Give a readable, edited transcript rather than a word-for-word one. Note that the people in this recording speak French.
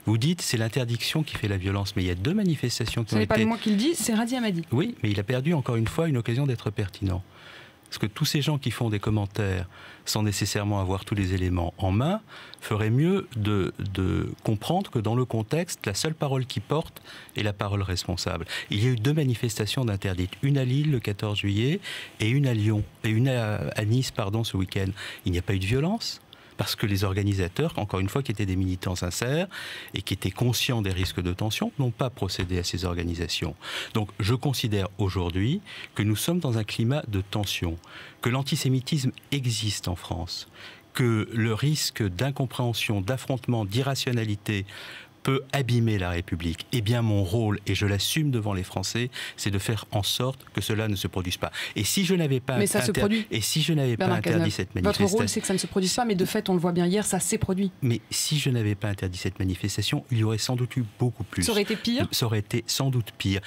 Vous dites c'est l'interdiction qui fait la violence, mais il y a 2 manifestations qui Ce ont n'est été... pas moi qui le dis, c'est Radi Amadi. Oui, mais il a perdu encore une fois une occasion d'être pertinent. Parce que tous ces gens qui font des commentaires sans nécessairement avoir tous les éléments en main feraient mieux de comprendre que dans le contexte, la seule parole qui porte est la parole responsable. Il y a eu 2 manifestations d'interdites, une à Lille le 14 juillet et une à Lyon, et une à Nice ce week-end. Il n'y a pas eu de violence. Parce que les organisateurs, encore une fois, qui étaient des militants sincères et qui étaient conscients des risques de tension, n'ont pas procédé à ces organisations. Donc je considère aujourd'hui que nous sommes dans un climat de tension, que l'antisémitisme existe en France, que le risque d'incompréhension, d'affrontement, d'irrationalité peut abîmer la République. Eh bien, mon rôle, et je l'assume devant les Français, c'est de faire en sorte que cela ne se produise pas. Et si je n'avais pas, et si je n'avais pas interdit cette manifestation... Votre rôle, c'est que ça ne se produise pas, mais de fait, on le voit bien hier, ça s'est produit. Mais si je n'avais pas interdit cette manifestation, il y aurait sans doute eu beaucoup plus. Ça aurait été pire ? Ça aurait été sans doute pire.